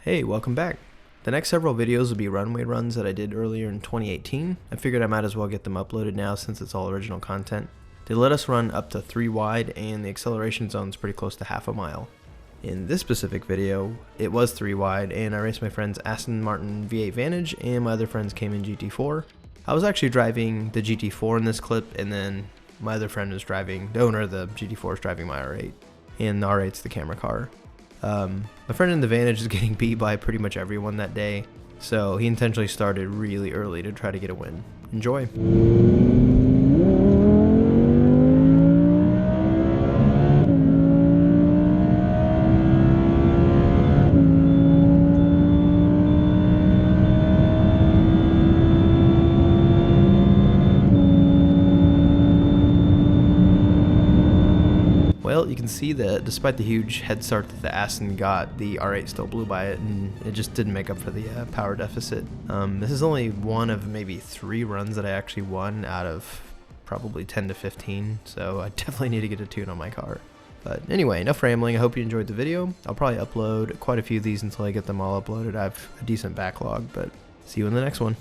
Hey, welcome back. The next several videos will be runway runs that I did earlier in 2018. I figured I might as well get them uploaded now since it's all original content. They let us run up to 3 wide and the acceleration zone is pretty close to half a mile. In this specific video, it was 3 wide and I raced my friend's Aston Martin V8 Vantage and my other friend's Cayman GT4. I was actually driving the GT4 in this clip, and then my other friend was driving, the owner of the GT4 is driving my R8, and the R8's the camera car. My friend in the Vantage is getting beat by pretty much everyone that day, so he intentionally started really early to try to get a win. Enjoy! Well, you can see that despite the huge head start that the Aston got, the R8 still blew by it, and it just didn't make up for the power deficit. This is only one of maybe 3 runs that I actually won out of probably 10 to 15, so I definitely need to get a tune on my car. But anyway, enough rambling. I hope you enjoyed the video. I'll probably upload quite a few of these until I get them all uploaded. I have a decent backlog, but see you in the next one.